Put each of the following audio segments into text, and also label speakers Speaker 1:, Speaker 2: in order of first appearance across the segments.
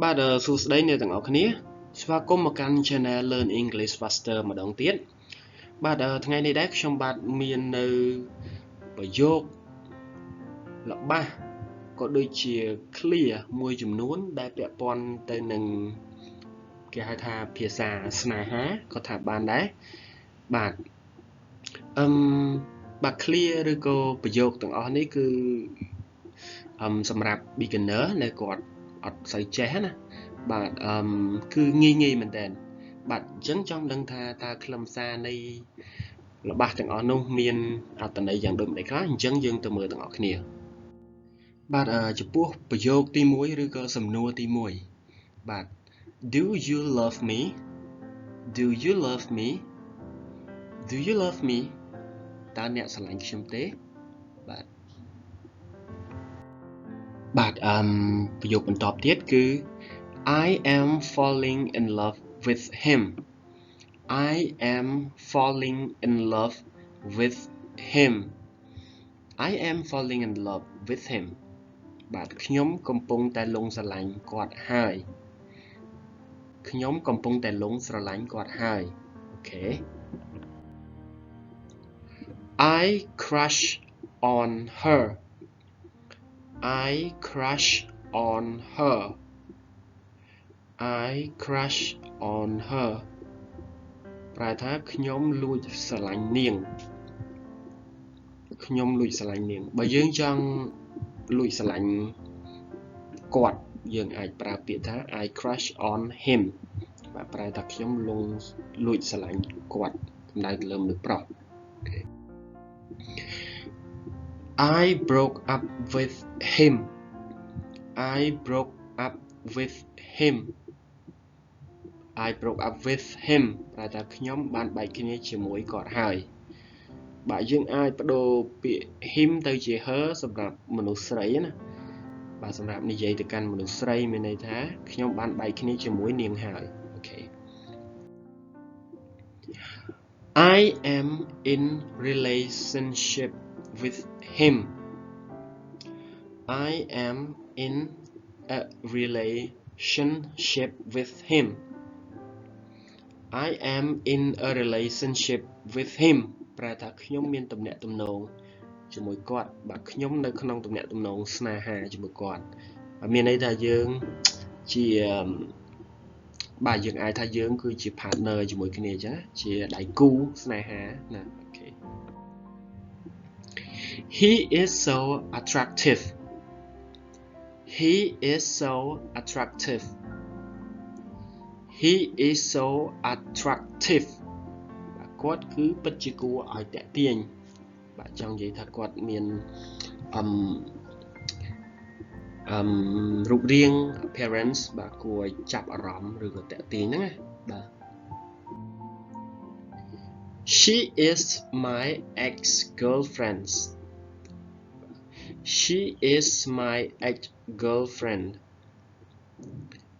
Speaker 1: បាទសួស្តីអ្នកទាំងអស់គ្នាស្វាគមន៍មកកាន់ Channel Learn English Faster ម្ដងទៀតបាទថ្ងៃនេះដែរខ្ញុំបាទមាននៅប្រយោគរបស់ក៏ដូចជា clear មួយចំនួនដែលពាក់ព័ន្ធទៅនឹងគេហៅថាភាសាស្នេហាក៏ថាបានដែរបាទបាទ clear ឬក៏ប្រយោគទាំងអស់នេះគឺសម្រាប់ beginner ដែលគាត់អត់សូវចេះណាបាទគឺងាយមែនតើបាទអញ្ចឹងចង់ដឹងថាតើខ្លឹមសារនៃរបស់ទាំងអស់នោះមានអត្ថន័យយ៉ាងដូចម្តេចខ្លះអញ្ចឹងយើងទៅមើលទាំងអស់គ្នាបាទចំពោះប្រយោគទី1ឬក៏សំណួរទី1បាទ Do you love me Do you love me Do you love me តើអ្នកស្រឡាញ់ខ្ញុំទេបាទប្រយោគបន្តទៀតគឺ I am falling in love with him I am falling in love with him I am falling in love with him បាទខ្ញុំកំពុងតែលងស្រឡាញ់គាត់ហើយខ្ញុំកំពុងតែលងស្រឡាញ់គាត់ហើយអូខេ I crush on her I crush on her I crush on her ប្រែថាខ្ញុំលួចស្រឡាញ់នាងខ្ញុំលួចស្រឡាញ់នាងបើយើងចង់លួចស្រឡាញ់គាត់យើងអាចប្រើពាក្យថា I crush on him បាទប្រែថាខ្ញុំលួចស្រឡាញ់គាត់សំដៅទៅលើមនុស្សប្រុស I broke up with him I broke up with him I broke up with him ប្រែថាខ្ញុំបានបែកគ្នាជាមួយគាត់ហើយបាទយើងអាចបដូរពាក្យ him ទៅជា her សម្រាប់មនុស្សស្រីណាបាទសម្រាប់និយាយទៅកាន់មនុស្សស្រីមានន័យថាខ្ញុំបានបែកគ្នាជាមួយនាងហើយអូខេ I am in relationship with him I am in a relationship with him I am in a relationship with him ប្រែថាខ្ញុំមានទំនាក់ទំនងជាមួយគាត់បាទខ្ញុំនៅក្នុងទំនាក់ទំនងស្នេហាជាមួយគាត់មានន័យថាយើងជាបាទយើងអាចថាយើងគឺជា partner ជាមួយគ្នាអញ្ចឹងជាដៃគូស្នេហាណាអូខេ He is so attractive He is so attractive He is so attractive គាត់គឺពិតជាគួរឲ្យតាក់ទាញបាទចង់និយាយថាគាត់មានរូបរាង appearance បាទគួរឲ្យចាប់អារម្មណ៍ឬក៏តាក់ទាញហ្នឹងណាបាទ She is my ex-girlfriend She is my ex-girlfriend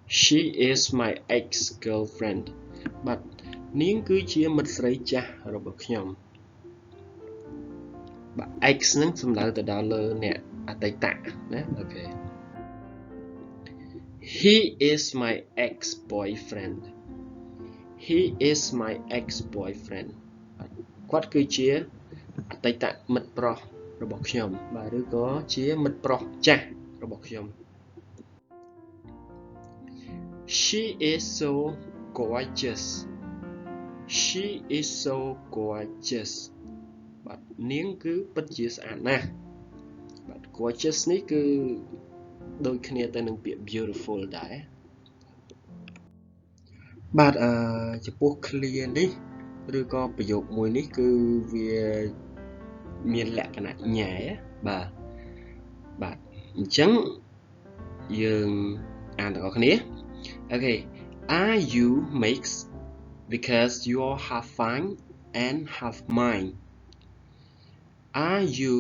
Speaker 1: She is my ex-girlfriend បាទនាងគឺជាមិត្តស្រីចាស់របស់ខ្ញុំបាទ ex ហ្នឹងសំដៅទៅដល់លើអ្នកអតីតណាអូខេ He is my ex-boyfriend He is my ex-boyfriend គាត់គឺជាអតីតមិត្តប្រុសរបស់ខ្ញុំបាទឬក៏ជាមិត្តប្រុសចាស់របស់ខ្ញុំ She is so gorgeous She is so gorgeous បាទនាងគឺពិតជាស្អាតណាស់បាទ gorgeous នេះគឺដូចគ្នាទៅនឹងពាក្យ beautiful ដែរបាទចំពោះ clear នេះឬក៏ប្រយោគមួយនេះគឺវាមានលក្ខណៈញ៉ែបាទអញ្ចឹងយើងអានទាំងអស់គ្នាអូខេ Are you mixed because you are half fine and half mine Are you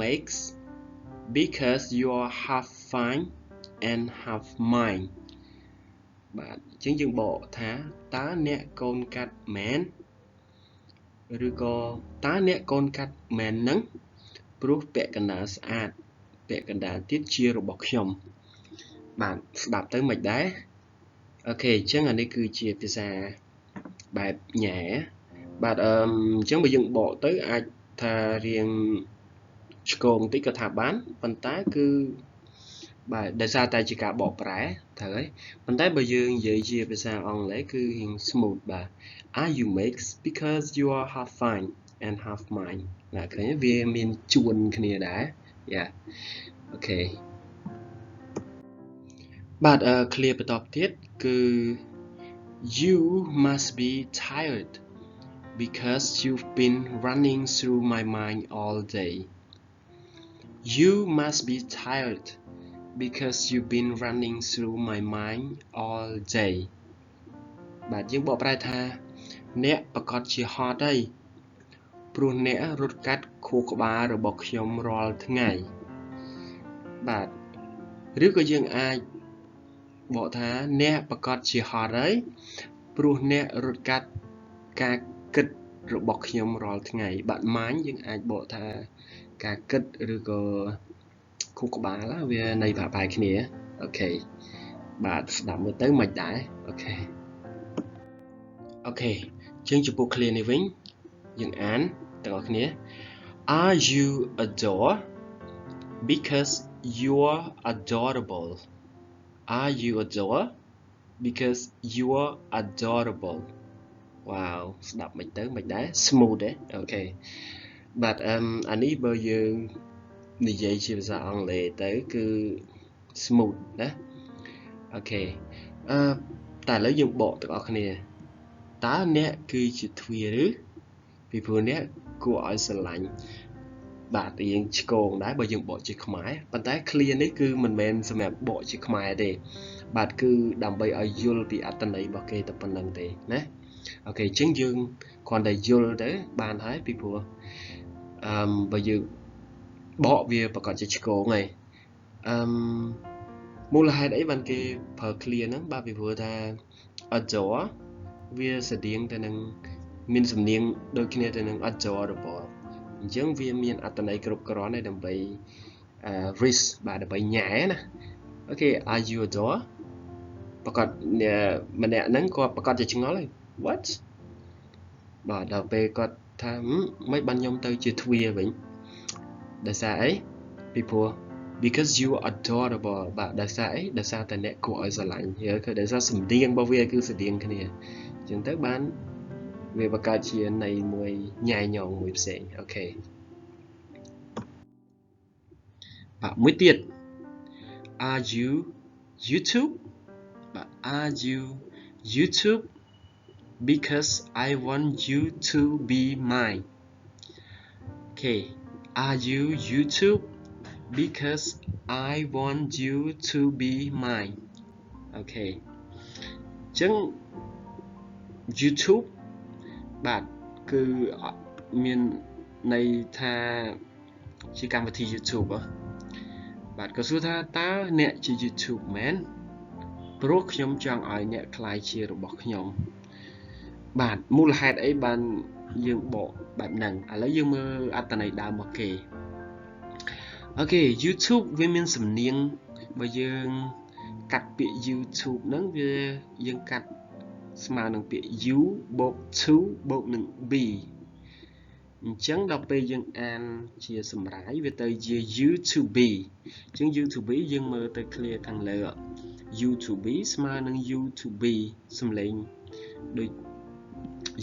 Speaker 1: mixed because you are half fine and half mine បាទអញ្ចឹងយើងបកថាតើអ្នកកូនកាត់មែនឬក៏តើអ្នកកូនកាត់មែនហ្នឹងព្រោះពាក់កណ្ដាលស្អាតពាក់កណ្ដាលទៀតជារបស់ខ្ញុំ bạn đọc tới mạch đá ok chứ là đây cứ chia pizza bài nhẹ bạn chẳng bây giờ bỏ tới ai thà riêng còn tí có thả bán phần tái cứ bài để sao ta chỉ cả bỏ rẻ thấy phần tái bây giờ vậy chia pizza on lấy cứ hình smooth bà are you makes because you are half fine and half mine là cái vì mình chuồn cái này đã yeah ok bạn clear bài tập tiết cứ you must be tired because you've been running through my mind all day. You must be tired because you've been running through my mind all day. Bạn dương bỏ bài tha nè bà có chỉ họ đâyព្រោះអ្នករត់កាត់ខួរក្បាលរបស់ខ្ញុំរាល់ថ្ងៃបាទឬក៏យើងអាចបកថាអ្នកប្រកាសជាហត់ហើយព្រោះអ្នករត់កាត់ការគិតរបស់ខ្ញុំរាល់ថ្ងៃបាទម៉ាញយើងអាចបកថាការគិតឬក៏ខួរក្បាលវានៃប្រហែលគ្នាអូខេបាទស្ដាប់មើលទៅមិនដែរអូខេជាងចំពោះ clear នេះវិញយើងអានទាំងអស់គ្នា Are you adore because you're adorable Are you adore because you're adorable Wow ស្ដាប់មិនទៅមិនដែរ smooth ទេអូខេបាទអានេះបើយើងនិយាយជាភាសាអង់គ្លេសទៅគឺ smooth ណាអូខេតែឥឡូវយើងបកទាំងអស់គ្នាតើអ្នកគឺជាទ្វារឬពីព្រោះអ្នកគួរឲ្យស្រឡាញ់បាទយើងឆ្កងដែរបើយើងបកជាខ្មែរប៉ុន្តែ clear នេះគឺមិនមែនសម្រាប់បកជាខ្មែរទេបាទគឺដើម្បីឲ្យយល់ពីអត្ថន័យរបស់គេតែប៉ុណ្្នឹងទេណាអូខេអញ្ចឹងយើងគ្រាន់តែយល់ទៅបានហើយពីព្រោះបើយើងបកវាប្រកាសជាឆ្កងហើយមូលហេតុអីបានគេប្រើ clear ហ្នឹងបាទពីព្រោះថា adore វាស្តៀងទៅនឹងមានសំនៀងដូចគ្នាទៅនឹង adorable អញ្ចឹងវាមានអត្ថន័យគ្រប់គ្រាន់ដើម្បីrisk បាទដើម្បីញ៉ែណាអូខេ are you adore ប្រកាសម្នាក់ហ្នឹងគាត់ប្រកាសជាឆ្ងល់ហើយ what បាទដល់ពេលគាត់ថាមិនបានខ្ញុំទៅជាទ្វារវិញដោយសារអីពីព្រោះ because you are adorable បាទដោយសារអីដោយសារតែអ្នកគួរឲ្យស្រឡាញ់គឺដោយសារសំនៀងរបស់វាគឺស្តៀងគ្នាអញ្ចឹងទៅបានវាបង្កើតជាន័យមួយញ៉ៃញងមួយផ្សេងអូខេបាទមួយទៀត Are you YouTube បាទ Are you YouTube because I want you to be mine okay Are you YouTube because I want you to be mine okay ចឹង YouTube បាទគឺមានន័យថាជាកម្មវិធី YouTube បាទក៏សួរថាតើអ្នកជា YouTube មែនព្រោះខ្ញុំចង់ឲ្យអ្នកក្លាយជារបស់ខ្ញុំបាទមូលហេតុអីបានយើងបកបែបហ្នឹងឥឡូវយើងមើលអត្ថន័យដើមរបស់គេអូខេ YouTube វាមានសំនៀងបើយើងកាត់ពាក្យ YouTube ហ្នឹងវាយើងកាត់ស្មើនឹងពាក្យ U បូក to បូកនឹង B អញ្ចឹងដល់ពេលយើងអានជាសម្រាយវាទៅជា U to B អញ្ចឹង U to B យើងមើលទៅ clear ខាងលើ U to B ស្មើនឹង U to B សំឡេងដូច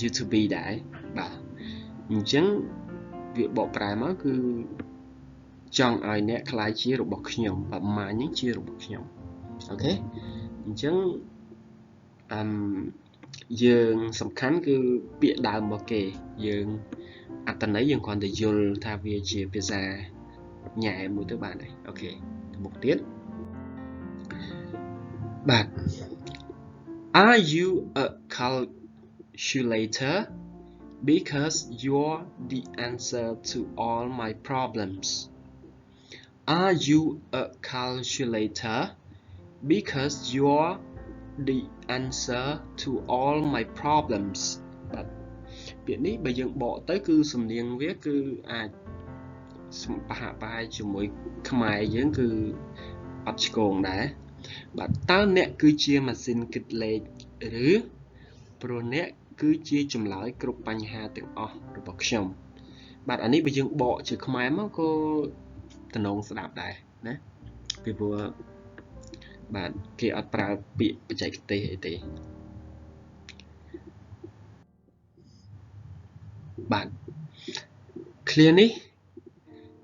Speaker 1: U to B ដែរបាទអញ្ចឹងវាបកប្រែមកគឺចង់ឲ្យអ្នកខ្លាយជារបស់ខ្ញុំបាទម៉ាញហ្នឹងជារបស់ខ្ញុំអូខេអញ្ចឹងយើងសំខាន់គឺពាក្យដើមរបស់គេយើងអត្ថន័យយើងគ្រាន់តែយល់ថាវាជាភាសាញ៉ែមួយទៅបានហើយអូខេមុខទៀតបាទ Are you a calculator because you're the answer to all my problems Are you a calculator because you're the answer to all my problems បាទពាក្យនេះបើយើងបកទៅគឺសំនៀងវាគឺអាចប្រហាក់ប្រហែលជាមួយខ្មែរយើងគឺអត់ឆ្កងដែរ បាទតើអ្នកគឺជាម៉ាស៊ីនគិតលេខឬព្រោះអ្នកគឺជាចម្លើយគ្រប់បញ្ហាទាំងអស់របស់ខ្ញុំបាទអានេះបើយើងបកជាខ្មែរមកក៏តំណងស្ដាប់ដែរណាពីព្រោះបាទគេអត់ប្រើពាក្យបច្ចេកទេសអីទេបាទ clear នេះ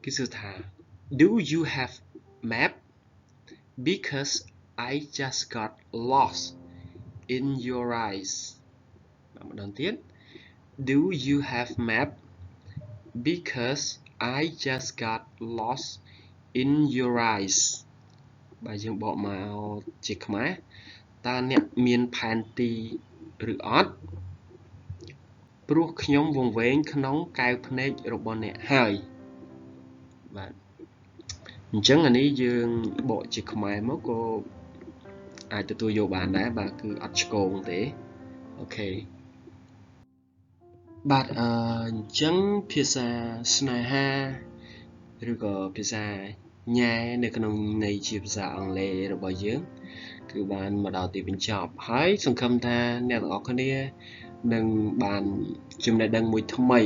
Speaker 1: គេសួរថា do you have map because I just got lost in your eyes បាទម្ដងទៀត do you have map because I just got lost in your eyes បាទយើងបកមកជាខ្មែរតើអ្នកមានផែនទីឬអត់ព្រោះខ្ញុំវង្វេងក្នុងកែវភ្នែករបស់អ្នកហើយបាទអញ្ចឹងអានេះយើងបកជាខ្មែរមកក៏អាចទទួលយកបានដែរបាទគឺអត់ឆ្កងទេអូខេបាទអញ្ចឹងភាសាស្នេហាឬក៏ភាសាញ៉ែនៅក្នុងន័យជាភាសាអង់គ្លេសរបស់យើងគឺបានមកដល់ទីបញ្ចប់ហើយសង្ឃឹមថាអ្នកទាំងអស់គ្នានឹងបានចំណេះដឹងមួយថ្មី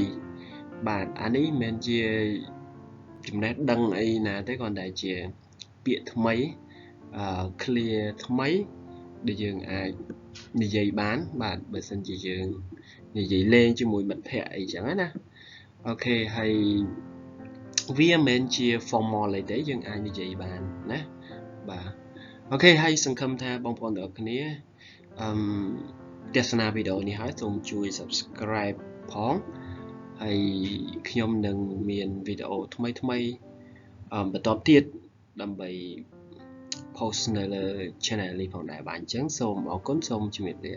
Speaker 1: បាទអានេះមិនមែនជាចំណេះដឹងអីណាទេគ្រាន់តែជាពាក្យថ្មីclear ថ្មីដែលយើងអាចនិយាយបានបាទបើសិនជាយើងនិយាយលេងជាមួយមិត្តភ័ក្តិអីចឹងណាអូខេហើយវាមិនមែនជា formal អីទេយើងអាចនិយាយបានណាបាទអូខេហើយសង្ឃឹមថាបងប្អូនទាំងអស់គ្នាទស្សនាវីដេអូនេះហើយសូមជួយ subscribe ផងហើយខ្ញុំនឹងមានវីដេអូថ្មីបន្តទៀតដើម្បី post នៅលើ channel នេះផងដែរបាទអញ្ចឹងសូមអរគុណសូមជម្រាបលា